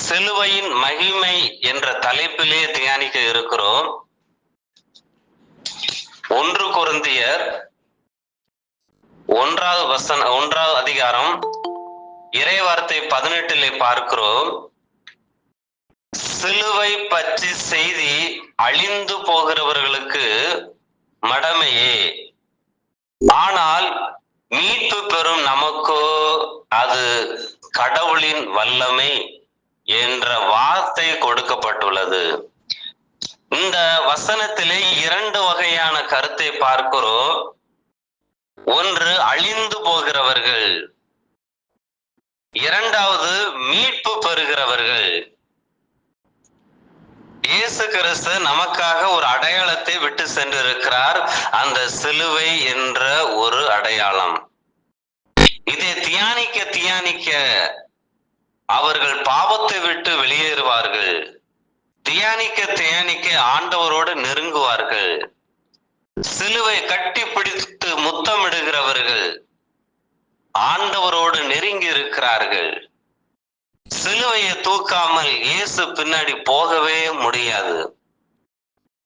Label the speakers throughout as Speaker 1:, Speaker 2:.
Speaker 1: சிலுவையின் மகிமை என்ற தலைப்பிலே தியானிக்க இருக்கிறோம். 1 கொரிந்தியர் 1வது அதிகாரம் இறைவார்த்தை 18 பார்க்கிறோம். சிலுவை பற்றி செய்தி அழிந்து போகிறவர்களுக்கு மடமையே, ஆனால் மீட்பு பெறும் நமக்கோ அது கடவுளின் வல்லமை என்ற வார்த்தை கொடுக்கப்பட்டுள்ளது. இந்த வசனத்திலே 2 வகையான கருத்தை பார்க்கிறோம். ஒன்று அழிந்து போகிறவர்கள், இரண்டாவது மீட்பு பெறுகிறவர்கள். இயேசு கிறிஸ்து நமக்காக ஒரு அடையாளத்தை விட்டு சென்றிருக்கிறார், அந்த சிலுவை என்ற ஒரு அடையாளம். இதை தியானிக்க அவர்கள் பாவத்தை விட்டு வெளியேறுவார்கள். தியானிக்க ஆண்டவரோடு நெருங்குவார்கள். சிலுவை கட்டி பிடித்து முத்தமிடுகிறவர்கள் ஆண்டவரோடு நெருங்கி இருக்கிறார்கள். சிலுவையை தூக்காமல் இயேசு பின்னாடி போகவே முடியாது.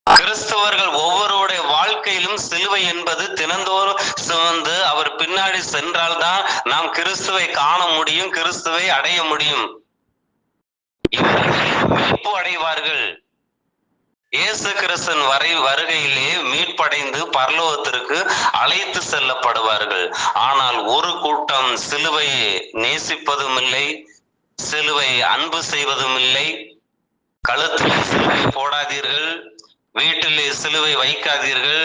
Speaker 1: கிறிஸ்தவர்கள் ஒவ்வொருடைய வாழ்க்கையிலும் சிலுவை என்பது தினந்தோறும் சுமந்து அவர் பின்னாடி சென்றால்தான் நாம் கிறிஸ்துவை காண முடியும், கிறிஸ்துவை அடைய முடியும். மீட்பு அடைவார்கள். இயேசு கிறிஸ்தன் வருகையிலே மீட்படைந்து பரலோகத்திற்கு அழைத்து செல்லப்படுவார்கள். ஆனால் ஒரு கூட்டம் சிலுவையை நேசிப்பதும் இல்லை, சிலுவை அன்பு செய்வதும் இல்லை. கழுத்தில் சிலுவை போடாதீர்கள், வீட்டிலே சிலுவை வைக்காதீர்கள்,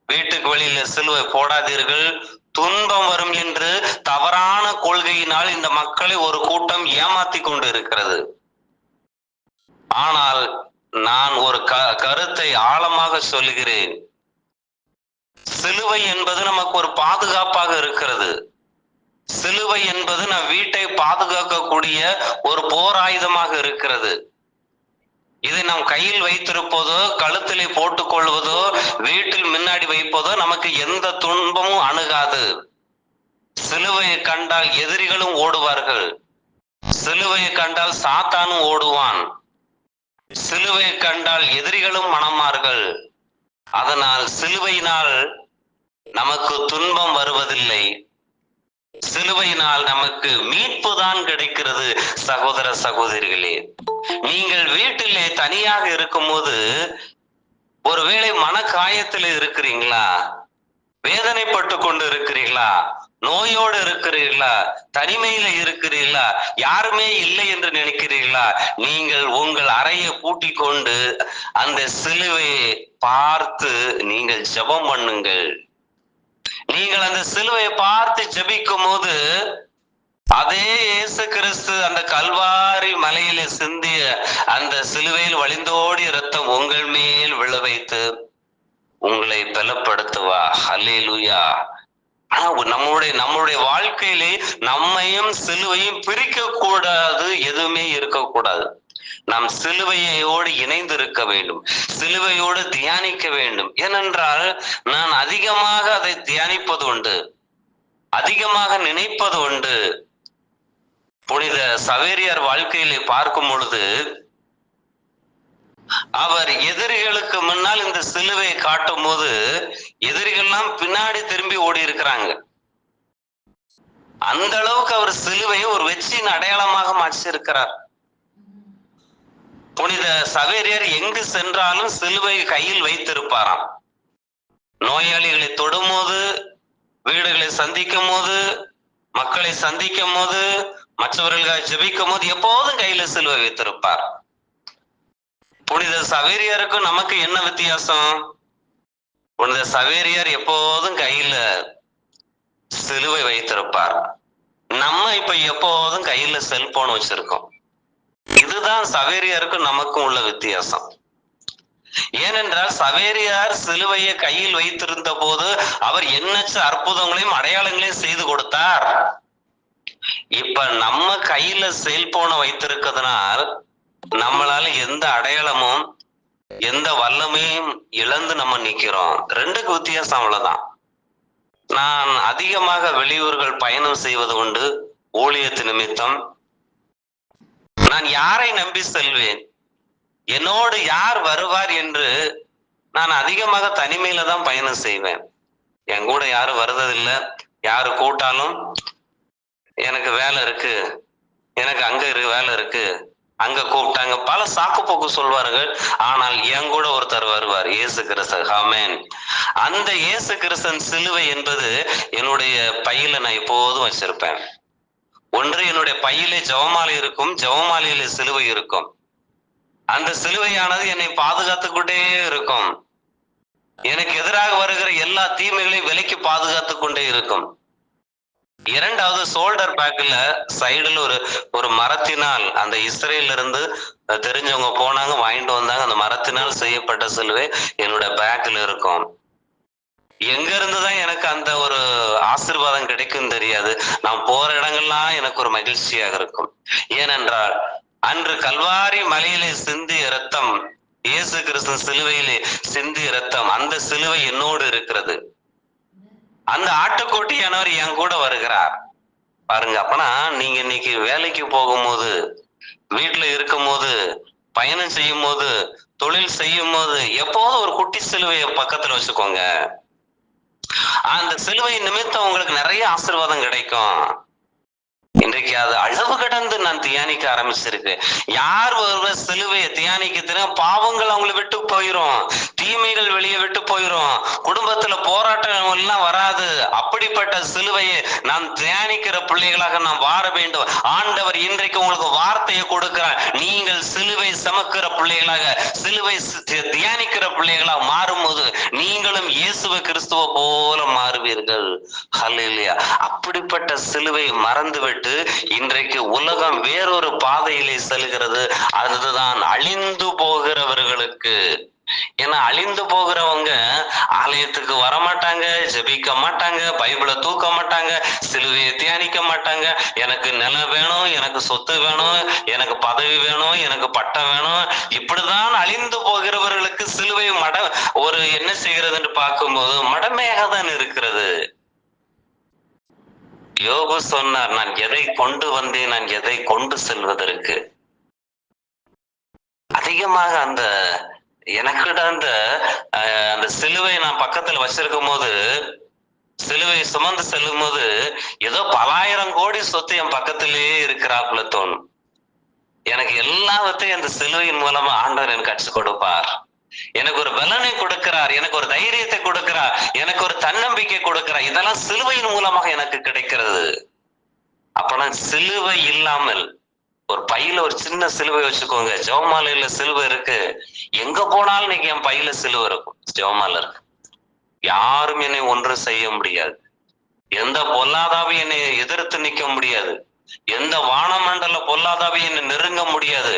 Speaker 1: வீட்டுக்கு வெளியில சிலுவை போடாதீர்கள், துன்பம் வரும் என்று தவறான கொள்கையினால் இந்த மக்களை ஒரு கூட்டம் ஏமாத்தி கொண்டு இருக்கிறது. ஆனால் நான் ஒரு கருத்தை ஆழமாக சொல்லுகிறேன். சிலுவை என்பது நமக்கு ஒரு பாதுகாப்பாக இருக்கிறது. சிலுவை என்பது நம் வீட்டை பாதுகாக்கக்கூடிய ஒரு போர் ஆயுதமாக இருக்கிறது. இதை நாம் கையில் வைத்திருப்பதோ, கழுத்திலே போட்டுக் கொள்வதோ, வீட்டில் முன்னாடி வைப்பதோ நமக்கு எந்த துன்பமும் அணுகாது. சிலுவையை கண்டால் எதிரிகளும் ஓடுவார்கள். சிலுவையை கண்டால் சாத்தானும் ஓடுவான். சிலுவையை கண்டால் எதிரிகளும் மனமார்கள். அதனால் சிலுவையினால் நமக்கு துன்பம் வருவதில்லை. சிலுவையினால் நமக்கு மீட்பு தான் கிடைக்கிறது. சகோதர சகோதரிகளே, நீங்கள் வீட்டிலே தனியாக இருக்கும்போது ஒருவேளை மன காயத்தில் இருக்கிறீங்களா, வேதனைப்பட்டு கொண்டு இருக்கிறீர்களா, நோயோடு இருக்கிறீர்களா, தனிமையில இருக்கிறீர்களா, யாருமே இல்லை என்று நினைக்கிறீர்களா, நீங்கள் உங்கள் அறையை பூட்டிக் கொண்டு அந்த சிலுவையை பார்த்து நீங்கள் ஜெபம் பண்ணுங்கள். நீங்கள் அந்த சிலுவையை பார்த்து ஜெபிக்கும் போது அதே இயேசு கிறிஸ்து அந்த கல்வாரி மலையில சிந்திய அந்த சிலுவையில் வழிந்தோடிய இரத்தம் உங்கள் மேல் விழ வைத்து உங்களை பலப்படுத்துவா. ஹல்லேலூயா. ஆனா நம்முடைய வாழ்க்கையிலே நம்மையும் சிலுவையும் பிரிக்க கூடாது, எதுவுமே இருக்கக்கூடாது. நாம் சிலுவையோடு இணைந்து இருக்க வேண்டும், சிலுவையோடு தியானிக்க வேண்டும். ஏனென்றால் நான் அதிகமாக அதை தியானிப்பது உண்டு, அதிகமாக நினைப்பது உண்டு. புனித சவேரியார் வாழ்க்கையிலே பார்க்கும் பொழுது அவர் எதிரிகளுக்கு முன்னால் இந்த சிலுவையை காட்டும் போது எதிரிகள்லாம் பின்னாடி திரும்பி ஓடி இருக்கிறாங்க. அந்த அளவுக்கு அவர் சிலுவையை ஒரு வெற்றியின் அடையாளமாக மாற்றியிருக்கிறார். புனித சவேரியார் எங்கு சென்றாலும் சிலுவை கையில் வைத்திருப்பாராம். நோயாளிகளை தொடும் போது, வீடுகளை சந்திக்கும் போது, மக்களை சந்திக்கும் போது, மற்றவர்களுக்காக ஜெபிக்கும் போது எப்போதும் கையில சிலுவை வைத்திருப்பார். புனித சவேரியாருக்கும் நமக்கு என்ன வித்தியாசம்? புனித சவேரியார் எப்போதும் கையில சிலுவை வைத்திருப்பார். நம்ம இப்ப எப்போதும் கையில செல்போன் வச்சிருக்கோம். இதுதான் சவேரியாருக்கும் நமக்கும் உள்ள வித்தியாசம். ஏனென்றால் சவேரியார் சிலுவையை கையில் வைத்திருந்த போது அவர் எண்ணற்ற அற்புதங்களையும் அடையாளங்களையும் செய்து கொடுத்தார். இப்ப நம்ம கையில செல்போனை வைத்திருக்கிறதுனால் நம்மளால எந்த அடையாளமும் எந்த வல்லமையும் இழந்து நம்ம நிக்கிறோம். ரெண்டுக்கு வித்தியாசம் அவ்வளவுதான். நான் அதிகமாக வெளியூர்கள் பயணம் செய்வது உண்டு ஊழியத்து நிமித்தம். நான் யாரை நம்பி செல்வேன்? என்னோடு யார் வருவார் என்று நான் அதிகமாக தனிமையில தான் பயணம் செய்வேன். என் கூட யாரும் வருவதில்லை. யாரு கூட்டாலும் எனக்கு வேலை இருக்கு, எனக்கு அங்க வேலை இருக்கு, அங்க கூப்பிட்டாங்க, பல சாக்கு போக்கு சொல்வார்கள். ஆனால் என் கூட ஒருத்தர் வருவார், இயேசு கிறிஸ்து. ஆமென். அந்த இயேசு கிறிஸ்தன் சிலுவை என்பது என்னுடைய பையில நான் எப்போதும் வச்சிருப்பேன். ஒன்று, என்னுடைய பையிலே ஜெபமாலை இருக்கும், ஜெபமாலையிலே சிலுவை இருக்கும். அந்த சிலுவையானது என்னை பாதுகாத்துக் கொண்டே இருக்கும். எனக்கு எதிராக வருகிற எல்லா தீமைகளையும் விலைக்கு பாதுகாத்துக் கொண்டே இருக்கும். இரண்டாவது, ஷோல்டர் பேக்ல சைடுல ஒரு மரத்தினால், அந்த இஸ்ரேல்ல இருந்து தெரிஞ்சவங்க போனாங்க, வாங்கிட்டு வந்தாங்க, அந்த மரத்தினால் செய்யப்பட்ட சிலுவை என்னோட பேக்ல இருக்கும். எங்க இருந்துதான் எனக்கு அந்த ஒரு ஆசீர்வாதம் கிடைக்கும் தெரியாது. நான் போற இடங்கள்லாம் எனக்கு ஒரு மகிழ்ச்சியாக இருக்கும். ஏனென்றால் அன்று கல்வாரி மலையிலே சிந்திய இரத்தம், இயேசு கிறிஸ்து சிலுவையிலே சிந்திய இரத்தம், அந்த சிலுவை என்னோடு இருக்கிறது. அந்த ஆட்டுக்குட்டியானவர் என் கூட வருகிறார் பாருங்க. அப்பனா நீங்க இன்னைக்கு வேலைக்கு போகும்போது, வீட்டுல இருக்கும் போது, பயணம் செய்யும் போது, தொழில் செய்யும் போது எப்போதும் ஒரு குட்டி சிலுவையை பக்கத்துல வச்சுக்கோங்க. அந்த சிலுவை நிமித்தம் உங்களுக்கு நிறைய ஆசீர்வாதம் கிடைக்கும். இன்றைக்கு அது அளவு கடந்து நான் தியானிக்க ஆரம்பிச்சிருக்கேன். யார் ஒருவர் சிலுவையை தியானிக்க, பாவங்கள் அவங்களை விட்டு போயிரும், தீமைகள் வெளியே விட்டு போயிரும், குடும்பத்துல போராட்டம் எல்லாம் வராது. அப்படிப்பட்ட சிலுவையை நாம் தியானிக்கிற பிள்ளைகளாக நாம் வாழ வேண்டும். ஆண்டவர் இன்றைக்கு உங்களுக்கு வார்த்தையை கொடுக்கிறார். நீங்கள் சிலுவை சுமக்கிற பிள்ளைகளாக, சிலுவை தியானிக்கிற பிள்ளைகளாக மாறும்போது நீங்களும் இயேசுவ கிறிஸ்துவ போல மாறுவீர்கள். ஹல்லேலூயா. அப்படிப்பட்ட சிலுவை மறந்துவிட்டு இன்றைக்கு உலகம் வேறொரு பாதையிலே செல்கிறது. அதுதான் அழிந்து போகிறவர்களுக்கு. ஏன்னா அழிந்து போகிறவங்க ஆலயத்துக்கு வரமாட்டாங்க, ஜெபிக்க மாட்டாங்க, பைபிளை தூக்க மாட்டாங்க, சிலுவையை தியானிக்க மாட்டாங்க. எனக்கு நிலம் வேணும், எனக்கு சொத்து வேணும், எனக்கு பதவி வேணும், எனக்கு பட்டம் வேணும். இப்படிதான் அழிந்து போகிறவர்களுக்கு சிலுவை ஒரு என்ன செய்கிறது என்று பார்க்கும்போது மடமையாக தான் இருக்கிறது. யோபு சொன்னார், நான் எதை கொண்டு வந்தேன், நான் எதை கொண்டு செல்வதற்கு. அதிகமாக அந்த எனக்கு அந்த சிலுவை நான் பக்கத்துல வச்சிருக்கும் போது, சிலுவை சுமந்து செல்லும் போது ஏதோ பலாயிரம் கோடி சொத்து என் பக்கத்திலேயே இருக்கிறாப்புல தோணும். எனக்கு எல்லாவற்றையும் அந்த சிலுவையின் மூலமா ஆண்டவர் எனக்கு கற்றுக் கொடுப்பார். எனக்கு ஒரு பலனை கொடுக்கிறார், எனக்கு ஒரு தைரியத்தை கொடுக்கிறார், எனக்கு ஒரு தன்னம்பிக்கை கொடுக்கிறார். இதெல்லாம் சிலுவையின் மூலமாக எனக்கு கிடைக்கிறது. அப்பனா சிலுவை இல்லாமல், ஒரு பையில ஒரு சின்ன சிலுவை வச்சுக்கோங்க. ஜெபமாலையில சிலுவை இருக்கு, எங்க போனாலும் இன்னைக்கு என் பையில சிலுவை இருக்கும், ஜெபமாலை இருக்கு. யாரும் என்னை ஒன்றும் செய்ய முடியாது. எந்த பொல்லாதாவி என்னை எதிர்த்து நிற்க முடியாது. எந்த வானமண்டல பொல்லாதாவி என்னை நெருங்க முடியாது.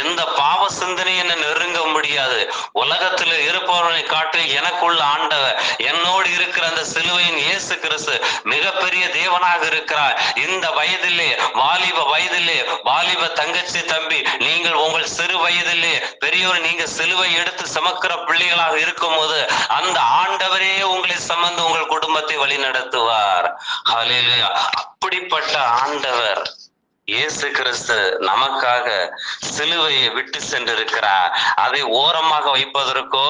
Speaker 1: எந்த பாவ சிந்தனை என்னை நெருங்க முடியாது. உலகத்துல இருப்பவர்களை காட்டி எனக்குள்ள ஆண்டவர், என்னோடு இருக்கிற அந்த சிலுவையின் இயேசு கிறிஸ்து மிகப்பெரிய தேவனாக இருக்கிறார். இந்த வயதிலே, வாலிப வயதிலே, வாலிப தங்கச்சி தம்பி, நீங்கள் உங்கள் சிறு வயதிலே பெரியோர் நீங்க சிலுவை எடுத்து சுமக்கிற பிள்ளைகளாக இருக்கும் போது அந்த ஆண்டவரே உங்களை சுமந்து உங்கள் குடும்பத்தை வழி நடத்துவார். ஹல்லேலூயா. அப்படிப்பட்ட ஆண்டவர் இயேசு கிறிஸ்து நமக்காக சிலுவையை விட்டு சென்றிருக்கிறார். அதை ஓரமாக வைப்பதற்கோ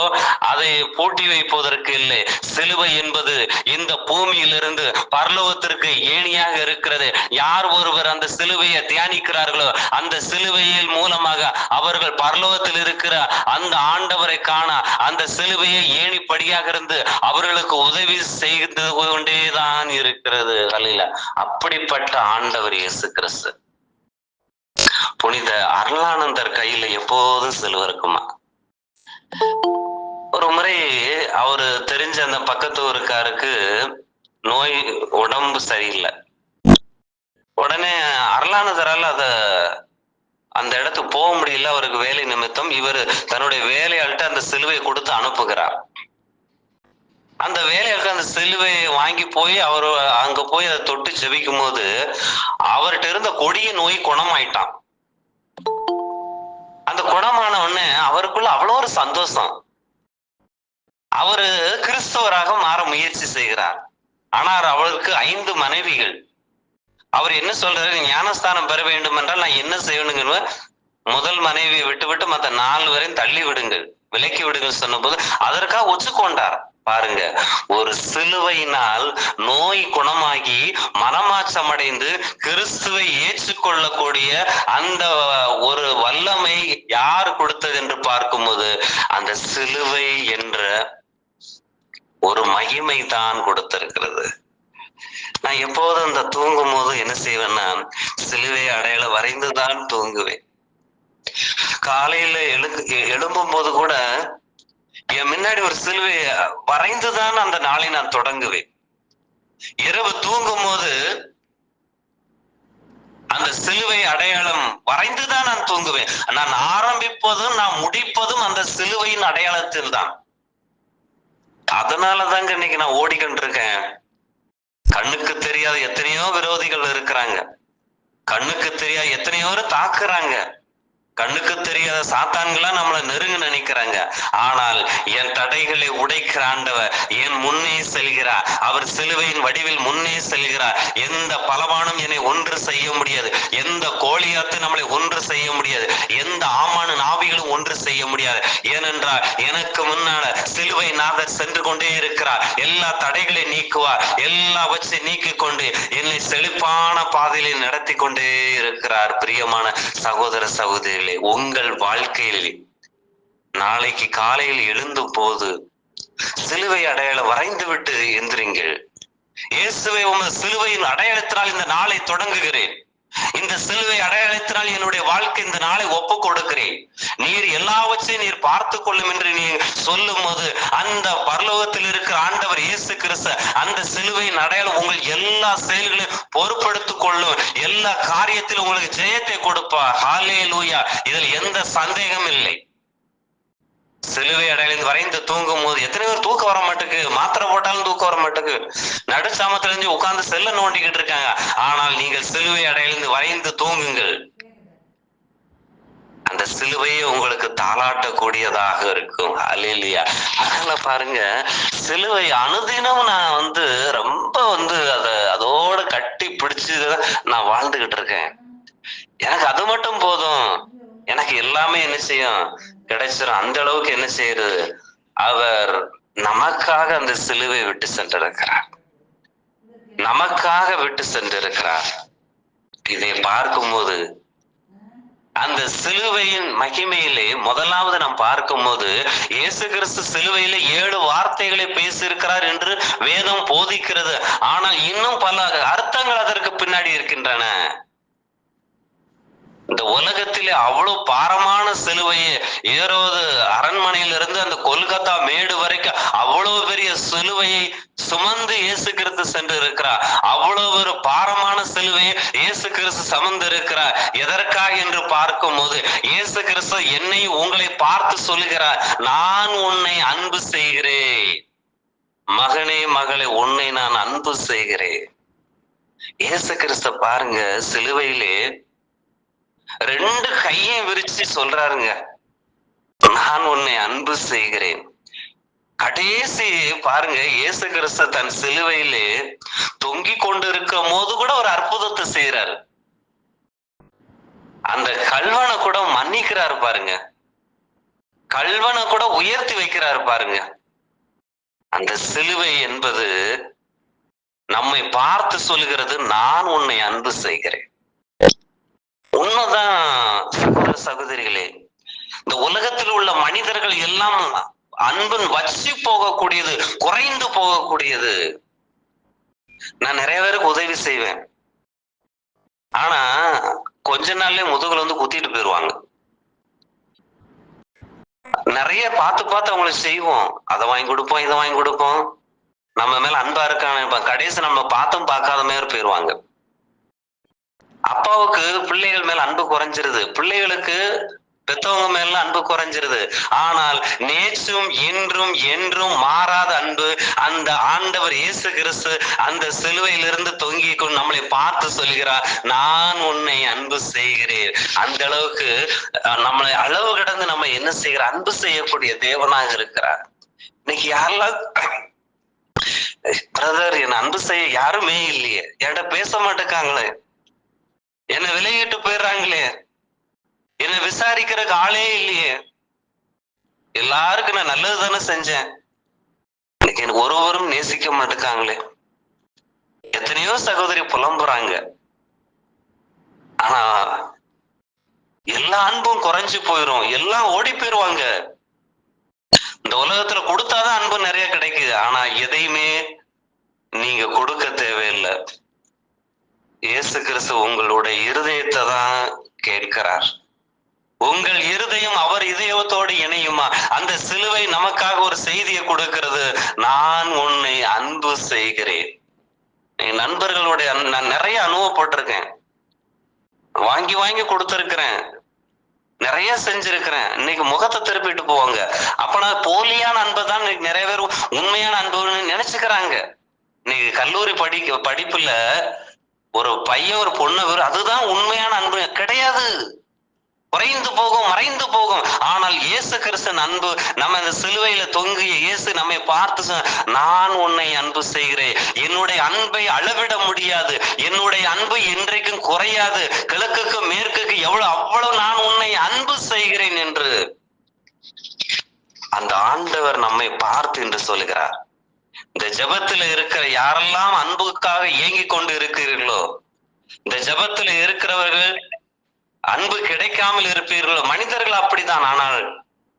Speaker 1: அதை பூட்டி வைப்பதற்கு இல்லை. சிலுவை என்பது இந்த பூமியிலிருந்து பரலோகத்திற்கு ஏணியாக இருக்கிறது. யார் ஒருவர் அந்த சிலுவையை தியானிக்கிறார்களோ அந்த சிலுவையின் மூலமாக அவர்கள் பரலோகத்தில் இருக்கிற அந்த ஆண்டவரை காண அந்த சிலுவையை ஏணிப்படியாக இருந்து அவர்களுக்கு உதவி செய்து கொண்டேதான் இருக்கிறது. அல்ல, அப்படிப்பட்ட ஆண்டவர் இயேசு கிறிஸ்து. புனித அருளானந்தர் கையில எப்போதும் சிலுவை இருக்குமா. ஒரு முறை அவரு தெரிஞ்ச அந்த பக்கத்து ஊருக்காருக்கு நோய், உடம்பு சரியில்லை. உடனே அருளானந்தரால் அந்த இடத்துக்கு போக முடியல, அவருக்கு வேலை நிமித்தம். இவர் தன்னுடைய வேலையாள்கிட்ட அந்த சிலுவையை கொடுத்து அனுப்புகிறார். அந்த வேலையாளுக்கு அந்த சிலுவையை வாங்கி போய் அவர் அங்க போய் அதை தொட்டு ஜெபிக்கும் போது அவர்கிட்ட இருந்த கொடிய நோய் குணமாயிட்டான். அந்த குணமான உடனே அவருக்குள்ள அவ்வளோ ஒரு சந்தோஷம். அவரு கிறிஸ்தவராக மாற முயற்சி செய்கிறார். ஆனால் அவருக்கு 5 மனைவிகள். அவர் என்ன சொல்றாரு, ஞானஸ்தானம் பெற வேண்டும் என்றால் நான் என்ன செய்யணுங்க, முதல் மனைவியை விட்டு விட்டு மத்த 4 வரையும் தள்ளி விடுங்கள், விலக்கி விடுங்கள் சொன்னபோது அதற்காக ஒத்துக்கொண்டார். பாருங்க, ஒரு சிலுவையினால் நோய் குணமாகி மனமாற்றம் அடைந்து கிறிஸ்துவை ஏற்றுக்கொள்ளக்கூடிய அந்த ஒரு வல்லமை யார் கொடுத்தது என்று பார்க்கும்போது அந்த சிலுவை என்ற ஒரு மகிமை தான் கொடுத்திருக்கிறது. நான் எப்போதும் அந்த தூங்கும் போது என்ன செய்வேன்னா, சிலுவை அடையாளம் வரைந்துதான் தூங்குவேன். காலையில எழும்பும் போது கூட என் முன்னாடி ஒரு சிலுவை வரைந்துதான் அந்த நாளை நான் தொடங்குவேன். இரவு தூங்கும் போது அந்த சிலுவை அடையாளம் வரைந்துதான் நான் தூங்குவேன். நான் ஆரம்பிப்பதும் நான் முடிப்பதும் அந்த சிலுவையின் அடையாளத்தில் தான். அதனாலதாங்க இன்னைக்கு நான் ஓடிக்கிட்டு இருக்கேன். கண்ணுக்கு தெரியாத எத்தனையோ விரோதிகள் இருக்கிறாங்க, கண்ணுக்கு தெரியாத எத்தனையோ தாக்குறாங்க, கண்ணுக்கு தெரியாத சாத்தான்களா நம்மளை நெருங்க நினைக்கிறாங்க. ஆனால் என் தடைகளை உடைக்கிற ஆண்டவர் என் முன்னே செல்கிறார். அவர் சிலுவையின் வடிவில் முன்னே செல்கிறார். எந்த பலவானும் என்னை ஒன்று செய்ய முடியாது, எந்த கோலியாத்து நம்மளை ஒன்று செய்ய முடியாது, எந்த ஆமான நாவிகளும் ஒன்று செய்ய முடியாது. ஏனென்றால் எனக்கு முன்னால சிலுவை நாதர் சென்று கொண்டே இருக்கிறார். எல்லா தடைகளை நீக்குவார், எல்லாவற்றை நீக்கி கொண்டு என்னை செழிப்பான பாதையிலே நடத்தி கொண்டே இருக்கிறார். பிரியமான சகோதர சகோதரி, உங்கள் வாழ்க்கையில் நாளைக்கு காலையில் எழுந்தும் போது சிலுவை அடையாளம் வரைந்து விட்டு எந்திரிங்கள். இயேசுவை உமது சிலுவையின் அடையாளத்தினால் இந்த நாளை தொடங்குகிறேன். இந்த சிலுவை அடையாளத்தினால் என்னுடைய வாழ்க்கை இந்த நாளை ஒப்பு கொடுக்கிறேன். நீர் எல்லாவற்றையும் நீர் பார்த்து கொள்ளும் என்று நீ சொல்லும் போது அந்த பரலோகத்தில் இருக்கிற ஆண்டவர் இயேசு கிறிஸ்து அந்த சிலுவையின் அடையாளம் உங்கள் எல்லா செயல்களையும் பொறுப்படுத்திக் கொள்ளும், எல்லா காரியத்திலும் உங்களுக்கு ஜெயத்தை கொடுப்பார். ஹல்லேலூயா. இதில் எந்த சந்தேகம் இல்லை. சிலுவை அடையாளம் வரைந்து தூங்கும் போது எத்தனை பேர் தூக்கம் வர மாட்டேக்கு, மாத்திரை போட்டாலும் தூக்கம் வர மாட்டேக்கு, நடுச்சாமத்துல இருந்து உட்கார்ந்து செல்ல நோண்டிக்கிட்டு இருக்காங்க. ஆனால் நீங்கள் சிலுவை அடையாளம் வரைந்து தூங்குங்கள். அந்த சிலுவையே உங்களுக்கு தாளாட்டக்கூடியதாக இருக்கும். அல்லேலூயா. அதனால பாருங்க, சிலுவை அனுதினம் நான் ரொம்ப அதோட கட்டி பிடிச்சு நான் வாழ்ந்துகிட்டு இருக்கேன். எனக்கு அது மட்டும் போதும், எனக்கு எல்லாமே என்ன செய்யும், கிடைச்சிடும். அந்த அளவுக்கு என்ன செய்யறது, அவர் நமக்காக அந்த சிலுவை விட்டு சென்றிருக்கிறார், நமக்காக விட்டு சென்றிருக்கிறார். இதை பார்க்கும்போது அந்த சிலுவையின் மகிமையிலே முதலாவது நாம் பார்க்கும்போது இயேசு கிறிஸ்து சிலுவையிலே 7 வார்த்தைகளை பேசியிருக்கிறார் என்று வேதம் போதிக்கிறது. ஆனால் இன்னும் பல அர்த்தங்கள் அதற்கு பின்னாடி இருக்கின்றன. இந்த உலகத்திலே அவ்வளவு பாரமான சிலுவையை ஏரோது அரண்மனையிலிருந்து அந்த கொல்கத்தா மேடு வரைக்கும் அவ்வளவு பெரிய சிலுவையை சுமந்து இயேசு கிறிஸ்து சென்று இருக்கிறார். அவ்வளவு ஒரு பாரமான சிலுவையை இயேசு கிறிஸ்து சுமந்து இருக்கிறார். எதற்காக என்று பார்க்கும் போது இயேசு கிறிஸ்து என்னை உங்களை பார்த்து சொல்கிறார், நான் உன்னை அன்பு செய்கிறேன், மகனே மகளே உன்னை நான் அன்பு செய்கிறேன். இயேசு கிறிஸ்து பாருங்க, சிலுவையிலே 2 கையை விரிச்சு சொல்றாருங்க, நான் உன்னை அன்பு செய்கிறேன். கடைசி பாருங்க, இயேசு கிறிஸ்து தன் சிலுவையிலே தொங்கிக் கொண்டு இருக்கும் போது கூட ஒரு அற்புதத்தை செய்யறாரு. அந்த கல்வனை கூட மன்னிக்கிறாரு பாருங்க, கல்வனை கூட உயர்த்தி வைக்கிறாரு பாருங்க. அந்த சிலுவை என்பது நம்மை பார்த்து சொல்லுகிறது, நான் உன்னை அன்பு செய்கிறேன். உண்மைதான் சகோதர சகோதரிகளே, இந்த உலகத்தில் உள்ள மனிதர்கள் எல்லாம் அன்பன் வச்சு போகக்கூடியது, குறைந்து போகக்கூடியது. நான் நிறைய பேருக்கு உதவி செய்வேன், ஆனா கொஞ்ச நாள்லயே முதுகுல குத்திட்டு போயிருவாங்க. நிறைய பார்த்து பார்த்து அவங்களுக்கு செய்வோம், அதை வாங்கி கொடுப்போம், இதை வாங்கி கொடுப்போம், நம்ம மேல அன்பா இருக்கான கடைசி நம்ம பார்த்தும் பார்க்காத மாதிரி போயிருவாங்க. அப்பாவுக்கு பிள்ளைகள் மேல அன்பு குறைஞ்சிருது, பிள்ளைகளுக்கு பெத்தவங்க மேல அன்பு குறைஞ்சிருது. ஆனால் நேற்றும் இன்றும் என்றும் மாறாத அன்பு அந்த ஆண்டவர் இயேசு கிறிஸ்து அந்த சிலுவையிலிருந்து தொங்கி கொண்டு நம்மளை பார்த்து சொல்கிறார், நான் உன்னை அன்பு செய்கிறேன். அந்த அளவுக்கு நம்மளை அளவு கடந்து நம்ம என்ன செய்கிற அன்பு செய்யக்கூடிய தேவனாக இருக்கிறார். இன்னைக்கு யாரெல்லாம் பிரதர் என்ன அன்பு செய்ய யாருமே இல்லையே, என்கிட்ட பேச மாட்டேக்காங்களே, என்ன விலகிட்டு போயிடுறாங்களே, என்னை விசாரிக்கிறதுக்கு ஆளே இல்லையே, எல்லாருக்கும் நான் நல்லது தானே செஞ்சேன், இன்னைக்கு எனக்கு ஒருவரும் நேசிக்க மாட்டேங்காங்களே. எத்தனையோ சகோதரி புலம்புறாங்க. ஆனா எல்லா அன்பும் குறைஞ்சு போயிரும், எல்லாம் ஓடி போயிருவாங்க. இந்த உலகத்துல கொடுத்தாதான் அன்பு நிறைய கிடைக்குது. ஆனா எதையுமே நீங்க கொடுக்க தேவையில்லை. இயேசு கிறிஸ்து உங்களுடைய இருதயத்தை தான் கேட்கிறார். உங்கள் இருதயம் அவர் இதயத்தோடு இணையுமா? அந்த சிலுவை நமக்காக ஒரு செய்தியை கொடுக்கிறது. நான் உன்னை அன்பு செய்கிறேன். என் நண்பர்களுடைய நான் நிறைய அனுபவப்பட்டிருக்கேன், வாங்கி வாங்கி கொடுத்திருக்கிறேன், நிறைய செஞ்சிருக்கிறேன். இன்னைக்கு முகத்தை திருப்பிட்டு போவாங்க. அப்ப நான் போலியான அன்பை தான் நிறைய பேர் உண்மையான அன்புன்னு நினைச்சுக்கிறாங்க. இன்னைக்கு கல்லூரி படிப்புல ஒரு பையன் ஒரு பொண்ணு அதுதான் உண்மையான அன்பு கிடையாது. குறைந்து போகும், மறைந்து போகும். ஆனால் இயேசு கிறிஸ்தன் அன்பு, நம்ம இந்த சிலுவையில தொங்கிய இயேசு நம்மை பார்த்து, நான் உன்னை அன்பு செய்கிறேன், என்னுடைய அன்பை அளவிட முடியாது, என்னுடைய அன்பு என்றைக்கும் குறையாது, கிழக்குக்கு மேற்குக்கு அவ்வளவு நான் உன்னை அன்பு செய்கிறேன் என்று அந்த ஆண்டவர் நம்மை பார்த்து என்று சொல்கிறார். இந்த ஜெபத்துல இருக்கிற யாரெல்லாம் அன்புக்காக ஏங்கி கொண்டு இருக்கிறீர்களோ, இந்த ஜெபத்துல இருக்கிறவர்கள் அன்பு கிடைக்காமல் இருப்பீர்களோ, மனிதர்கள் அப்படித்தான். ஆனால்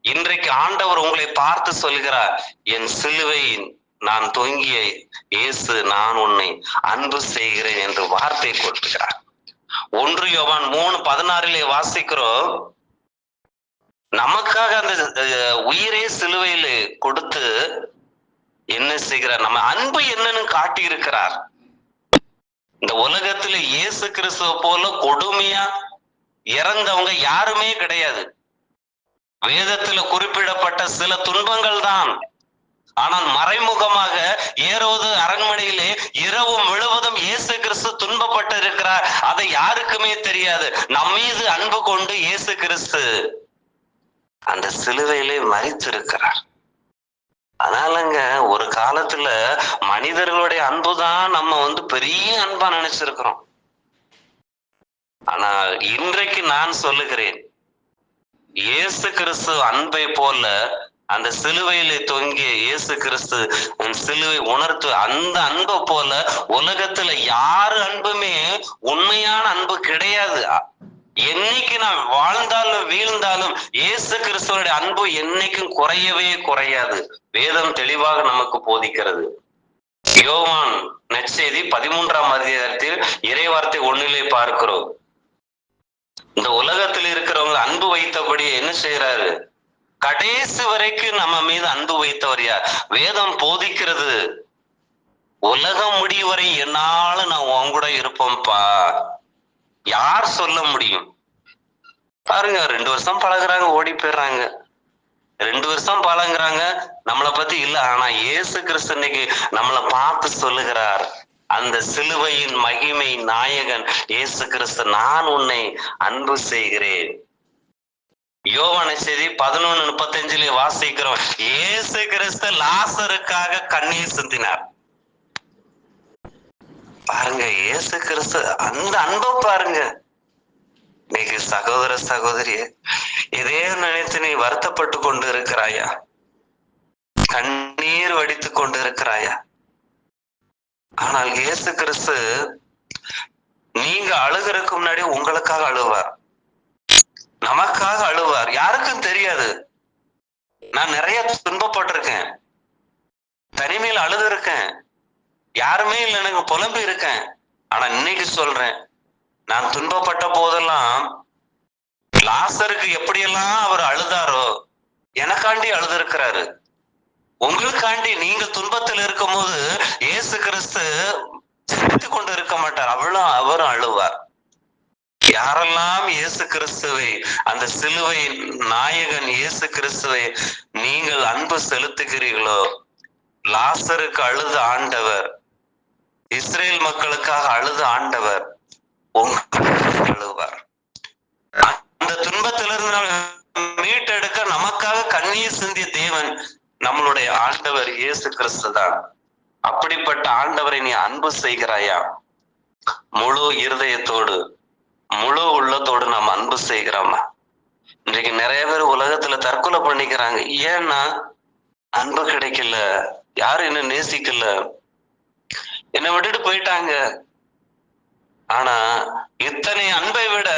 Speaker 1: இன்றைக்கு ஆண்டவர் உங்களை பார்த்து சொல்கிறார், என் சிலுவையின் நான் தொங்கிய இயேசு நான் உன்னை அன்பு செய்கிறேன் என்று வார்த்தை கொடுக்கிறார். 1 யோவான் 3:16 வாசிக்கிறோம். நமக்காக அந்த உயிரே சிலுவையில கொடுத்து என்ன செய்கிறார், நம்ம அன்பு என்னன்னு காட்டி இருக்கிறார். இந்த உலகத்துல இயேசு கிறிஸ்துவ போல கொடுமையா இறந்தவங்க யாருமே கிடையாது. வேதத்துல குறிப்பிடப்பட்ட சில துன்பங்கள் தான். ஆனால் மறைமுகமாக ஏரோது அரண்மனையிலே இரவு முழுவதும் இயேசு கிறிஸ்து துன்பப்பட்டு இருக்கிறார். அதை யாருக்குமே தெரியாது. நம்மீது அன்பு கொண்டு இயேசு கிறிஸ்து அந்த சிலுவையிலே மரித்திருக்கிறார். அதனாலங்க ஒரு காலத்துல மனிதர்களுடைய அன்புதான் நம்ம பெரிய அன்பா நினைச்சிருக்கிறோம். ஆனால் இன்றைக்கு நான் சொல்லுகிறேன், இயேசு கிறிஸ்து அன்பை போல அந்த சிலுவையிலே தொங்கிய இயேசு கிறிஸ்து சிலுவை உணர்த்து அந்த அன்பை போல உலகத்துல யாரு அன்புமே உண்மையான அன்பு கிடையாது. என்னைக்கு நான் வாழ்ந்தாலும் வீழ்ந்தாலும் இயேசு கிறிஸ்துவோட அன்பு என்னைக்கும் குறையவே குறையாது. வேதம் தெளிவாக நமக்கு போதிக்கிறது. யோவான் நற்செய்தி 13ஆம் அதிகாரத்தில் இறைவார்த்தை 1 பார்க்கிறோம். இந்த உலகத்தில் இருக்கிறவங்க அன்பு வைத்தபடி என்ன செய்யறாரு, கடைசி வரைக்கும் நம்ம மீது அன்பு வைத்தவர் யார்? வேதம் போதிக்கிறது, உலகம் முடிவரை என்னால நான் உன் கூட இருப்போம்ப்பா. யார் சொல்ல முடியும்? பாருங்க, 2 வருஷம் பழகுறாங்க, ஓடி போயிடுறாங்க. 2 வருஷம் பழகுறாங்க, நம்மளை பத்தி இல்ல. ஆனா இயேசு கிறிஸ்து இன்னைக்கு நம்மளை பார்த்து சொல்லுகிறார், அந்த சிலுவையின் மகிமை நாயகன் இயேசு கிறிஸ்து நான் உன்னை அன்பு செய்கிறேன். யோவான் நற்செய்தி 11:35 வாசிக்கிறோம். இயேசு கிறிஸ்து லாசருக்காக கண்ணீர் சிந்தினார். பாருங்க, இயேசு கிறிஸ்து அந்த அன்பை பாருங்க. இன்னைக்கு சகோதர சகோதரிய, இதே நினைத்து நீ வருத்தப்பட்டு கொண்டு இருக்கிறாயா? கண்ணீர் வடித்து கொண்டு இருக்கிறாயா? ஆனால் இயேசு கிறிஸ்து நீங்க அழுகிறதுக்கு முன்னாடி உங்களுக்காக அழுவார், நமக்காக அழுவார். யாருக்கும் தெரியாது. நான் நிறைய துன்பப்பட்டிருக்கேன், தனிமையில் அழுது இருக்கேன், யாருமே இல்லை, எனக்கு புலம்பி இருக்கேன். ஆனா இன்னைக்கு சொல்றேன், நான் துன்பப்பட்ட போதெல்லாம் லாசருக்கு எப்படியெல்லாம் அவர் அழுதாரோ எனக்காண்டி அழுது. உங்களுக்காண்டி நீங்க துன்பத்தில் இருக்கும் போது இயேசு கிறிஸ்து சிரித்து கொண்டு இருக்க மாட்டார், அவரும் அழுவார். யாரெல்லாம் இயேசு கிறிஸ்துவை, அந்த சிலுவை நாயகன் இயேசு கிறிஸ்துவை நீங்கள் அன்பு செலுத்துகிறீர்களோ, லாசருக்கு அழுத ஆண்டவர், இஸ்ரேல் மக்களுக்காக அழுத ஆண்டவர் உங்களுக்கு அழுவார். அந்த துன்பத்திலிருந்து மீட்டெடுக்க நமக்காக கண்ணீர் சிந்திய தேவன் நம்மளுடைய ஆண்டவர் இயேசு கிறிஸ்து தான். அப்படிப்பட்ட ஆண்டவரை நீ அன்பு செய்கிறாயா? முழு இருதயத்தோடு முழு உள்ளத்தோடு நாம் அன்பு செய்கிறோமா? இன்றைக்கு நிறைய பேர் உலகத்துல தற்கொலை பண்ணிக்கிறாங்க. ஏன்னா அன்பு கிடைக்கல, யாரும் என்ன நேசிக்கல, என்னை விட்டுட்டு போயிட்டாங்க. ஆனா இத்தனை அன்பை விட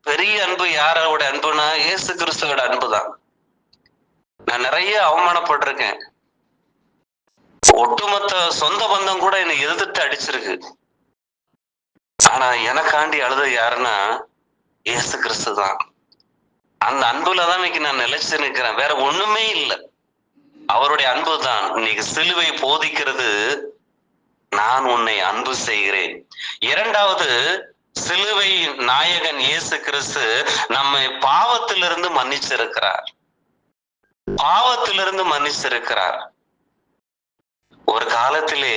Speaker 1: பெரிய அன்பு யாரோட அன்புனா இயேசு கிறிஸ்துவோட அன்புதான். நான் நிறைய அவமானப்பட்டிருக்கேன். ஒட்டுமொத்த சொந்த பந்தம் கூட என்னை எதிர்த்து அடிச்சிருக்கு. ஆனா எனக்காண்டி அழுது யாருன்னா இயேசு கிறிஸ்து தான். அந்த அன்புலதான் இன்னைக்கு நான் நிலைச்சு நிற்கிறேன். வேற ஒண்ணுமே இல்லை, அவருடைய அன்பு தான். இன்னைக்கு சிலுவை போதிக்கிறது, நான் உன்னை அன்பு செய்கிறேன். இரண்டாவது, சிலுவை நாயகன் இயேசு கிறிஸ்து நம்மை பாவத்திலிருந்து மன்னிச்சிருக்கிறார். பாவத்திலிருந்து மன்னிச்சிருக்கிறார். ஒரு காலத்திலே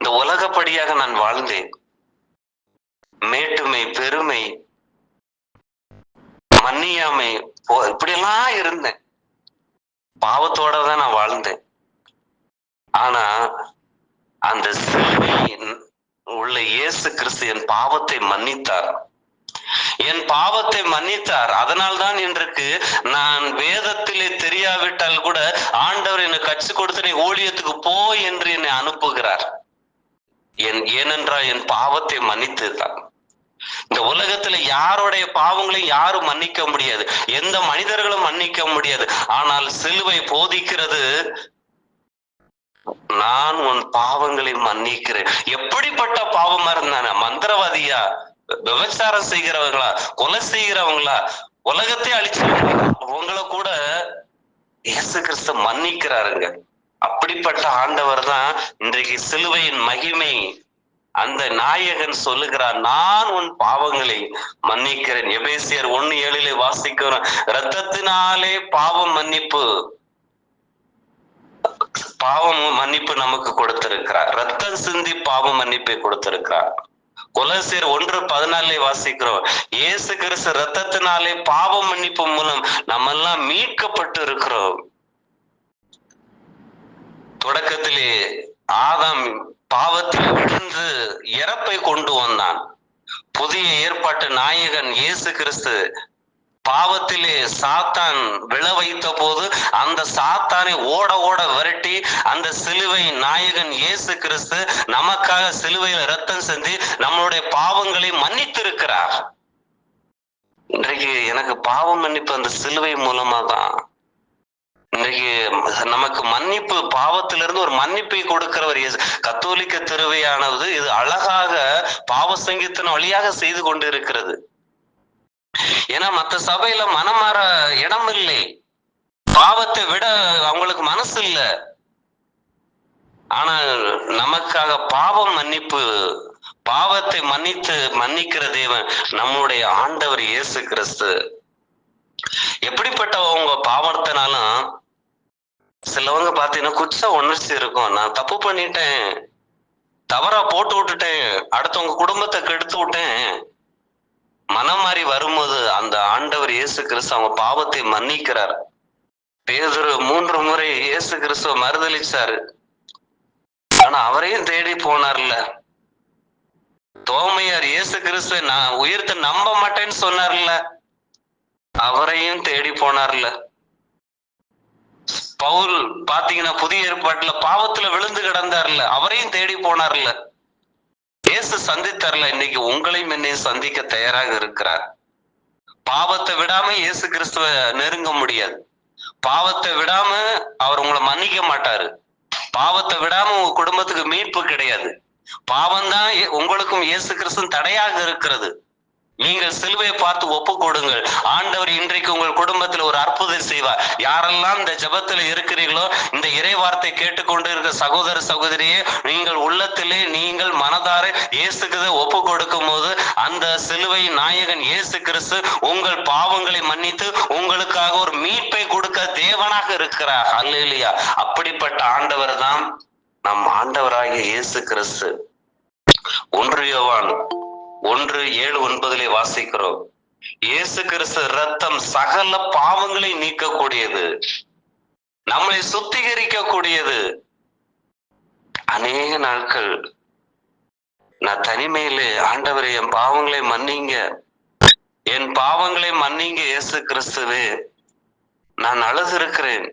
Speaker 1: இந்த உலகப்படியாக நான் வாழ்ந்தேன். மேட்டுமை, பெருமை, மன்னியாமை, இப்படியெல்லாம் இருந்தேன். பாவத்தோட தான் நான் வாழ்ந்தேன். ஆனா அந்த சிலுவையின் உள்ள இயேசு கிறிஸ்து என் பாவத்தை மன்னித்தார். என் பாவத்தை மன்னித்தார். அதனால்தான் இன்றைக்கு நான் வேதத்திலே தெரியாவிட்டால் கூட ஆண்டவர் எனக்கு கற்றுக் கொடுத்து நீ ஊழியத்துக்கு போ என்று என்னை அனுப்புகிறார். ஏனென்றால் என் பாவத்தை மன்னித்துதான். இந்த உலகத்துல யாருடைய பாவங்களையும் யாரும் மன்னிக்க முடியாது, எந்த மனிதர்களும் மன்னிக்க முடியாது. ஆனால் சிலுவை போதிக்கிறது, நான் உன் பாவங்களை மன்னிக்கிறேன். எப்படிப்பட்ட பாவமா இருந்தானே, மந்திரவாதியா, விபச்சாரம் செய்கிறவங்களா, கொலை செய்கிறவங்களா, உலகத்தை அழிச்சு அவங்கள கூட இயேசு கிறிஸ்து மன்னிக்கிறாருங்க. அப்படிப்பட்ட ஆண்டவர் தான் இன்றைக்கு சிலுவையின் மகிமை. அந்த நாயகன் சொல்லுகிறார், நான் உன் பாவங்களை மன்னிக்கிறேன். எபேசியர் 1:7 வாசிக்கிறோம், இரத்தத்தினாலே பாவம் மன்னிப்பு நமக்கு கொடுத்திருக்கிறார். ரத்தம் சிந்தி பாவ மன்னிப்பை கொடுத்திருக்கிறார். கொலோசியர் 1:14 வாசிக்கிறோம், இயேசு கிறிஸ்து ரத்தத்தினாலே பாவ மன்னிப்பு மூலம் நம்ம எல்லாம் மீட்கப்பட்டு இருக்கிறோம். தொடக்கத்திலே ஆதாம் பாவத்தில் விழுந்து இறப்பை கொண்டு வந்தான். புதிய ஏற்பாட்டு நாயகன் இயேசு கிறிஸ்து பாவத்திலே சாத்தான் விழ வைத்த போது அந்த சாத்தானை ஓட ஓட விரட்டி அந்த சிலுவை நாயகன் இயேசு கிறிஸ்து நமக்காக சிலுவையில் இரத்தம் சிந்தி நம்மளுடைய பாவங்களை மன்னித்திருக்கிறார். இன்றைக்கு எனக்கு பாவம் மன்னிப்பு அந்த சிலுவை மூலமா தான். இன்றைக்கு நமக்கு மன்னிப்பு, பாவத்திலிருந்து ஒரு மன்னிப்பை கொடுக்கிறவர் கத்தோலிக்க திருவையானது இது அழகாக பாவ சங்கீதத்தின் வழியாக செய்து கொண்டு இருக்கிறது. ஏன்னா மற்ற சபையில மனம் மாற இடம் இல்லை, பாவத்தை விட அவங்களுக்கு மனசு இல்லை. ஆனா நமக்காக பாவம் மன்னிப்பு, பாவத்தை மன்னிக்கிற தேவன் நம்முடைய ஆண்டவர் இயேசு கிறிஸ்து. எப்படிப்பட்டவங்க பாவத்தினாலும் சிலவங்க பாத்தீங்கன்னா குற்ற உணர்ச்சி இருக்கும். நான் தப்பு பண்ணிட்டேன், தவறா போட்டு விட்டுட்டேன், அடுத்தவங்க குடும்பத்தை கெடுத்து விட்டேன், மனம் மாறி வரும்போது அந்த ஆண்டவர் இயேசு கிறிஸ்து அவங்க பாவத்தை மன்னிக்கிறார். பேதுரு 3 முறை இயேசு கிறிஸ்துவ மறுதலிச்சாரு, ஆனா அவரையும் தேடி போனார்ல. தோமையார் இயேசு கிறிஸ்துவ நான் உயிர்த்து நம்ப மாட்டேன்னு சொன்னார்ல, அவரையும் தேடி போனார்ல. பவுல் பாத்தீங்கன்னா புதிய ஏற்பாட்டுல பாவத்துல விழுந்து கிடந்தார்ல, அவரையும் தேடி போனார்ல. இயேசு சந்தித்தார்ல. இன்னைக்கு உங்களையும் என்னையும் சந்திக்க தயாராக இருக்கிறார். பாவத்தை விடாம இயேசு கிறிஸ்துவ நெருங்க முடியாது. பாவத்தை விடாம அவர் உங்களை மன்னிக்க மாட்டாரு. பாவத்தை விடாம உங்க குடும்பத்துக்கு மீட்பு கிடையாது. பாவம் தான் உங்களுக்கும் இயேசு கிறிஸ்து தடையாக இருக்கிறது. நீங்கள் சிலுவையை பார்த்து ஒப்பு கொடுங்கள். ஆண்டவர் இன்றைக்கு உங்கள் குடும்பத்தில் ஒரு அற்புதம் செய்வார். யாரெல்லாம் இந்த ஜெபத்துல இருக்கிறீர்களோ, இந்த இறை வார்த்தை கேட்டுக்கொண்டு இருக்கிற சகோதர சகோதரியே, நீங்கள் உள்ளத்திலே நீங்கள் மனதார இயேசுக்கு ஒப்பு கொடுக்கும் போது அந்த சிலுவை நாயகன் இயேசு கிறிஸ்து உங்கள் பாவங்களை மன்னித்து உங்களுக்காக ஒரு மீட்பை கொடுக்க தேவனாக இருக்கிறார். அல்லேலூயா. அப்படிப்பட்ட ஆண்டவர் தான் நம் ஆண்டவராகிய இயேசு கிறிஸ்து. 1 யோவான் 1:7-9 வாசிக்கிறோம், இயேசு கிறிஸ்து ரத்தம் சகல பாவங்களை நீக்கக்கூடியது, நம்மளை சுத்திகரிக்க கூடியது. அநேக நாட்கள் நான் தனிமையிலே, ஆண்டவரே என் பாவங்களை மன்னிங்க, என் பாவங்களை மன்னிங்க இயேசு கிறிஸ்துவே. நான் அழுது இருக்கிறேன்.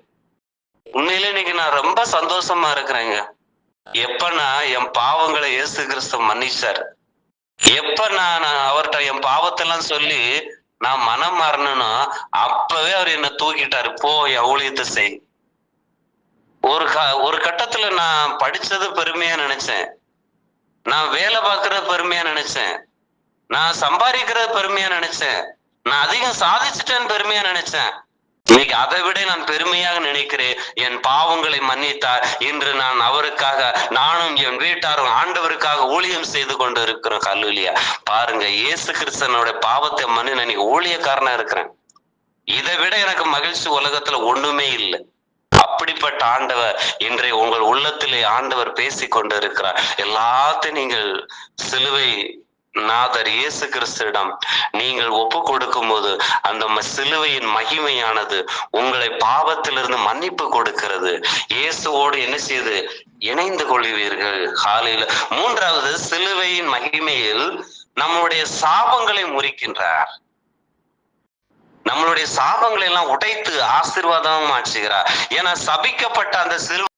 Speaker 1: உண்மையிலே இன்னைக்கு நான் ரொம்ப சந்தோஷமா இருக்கிறேங்க. எப்ப என் பாவங்களை இயேசு கிறிஸ்து மன்னிச்சார், எப்ப நான் அவர்கிட்ட என் பாவத்தெல்லாம் சொல்லி நான் மனம் மாறணும்னோ அப்பவே அவர் என்ன தூக்கிட்டாரு. போ, என் ஊழியத்தை செய். ஒரு கட்டத்துல நான் படிச்சது பெருமையா நினைச்சேன், நான் வேலை பார்க்கறது பெருமையா நினைச்சேன், நான் சம்பாதிக்கிறது பெருமையா நினைச்சேன், நான் அதிகம் சாதிச்சுட்டேன்னு பெருமையா நினைச்சேன். இன்னைக்கு அதை விட நான் பெருமையாக நினைக்கிறேன். என் பாவங்களை மன்னித்தார். இன்று நான் அவருக்காக, நானும் என் வீட்டாரும் ஆண்டவருக்காக ஊழியம் செய்து கொண்டு இருக்கிறோம். ஹல்லேலூயா. பாருங்க, இயேசு கிறிஸ்தனுடைய பாவத்தை மன்னி நான் இன்னைக்கு ஊழியக்காரனா இருக்கிறேன். இதை விட எனக்கு மகிழ்ச்சி உலகத்துல ஒண்ணுமே இல்லை. அப்படிப்பட்ட ஆண்டவர் இன்றைய உங்கள் உள்ளத்திலே ஆண்டவர் பேசி கொண்டு இருக்கிறார். எல்லாத்தையும் நீங்கள் சிலுவை நாதர் இயேசு கிறிஸ்துவிடம் நீங்கள் ஒப்பு கொடுக்கும் போது அந்த சிலுவையின் மகிமையானது உங்களை பாவத்திலிருந்து மன்னிப்பு கொடுக்கிறது. இயேசுவோடு என்ன செய்து இணைந்து கொள்வீர்கள். காலையில மூன்றாவது, சிலுவையின் மகிமையில் நம்முடைய சாபங்களை முறிக்கின்றார். நம்மளுடைய சாபங்களை எல்லாம் உடைத்து ஆசீர்வாதம் மாற்றுகிறார். ஏன்னா சபிக்கப்பட்ட அந்த சிலுவை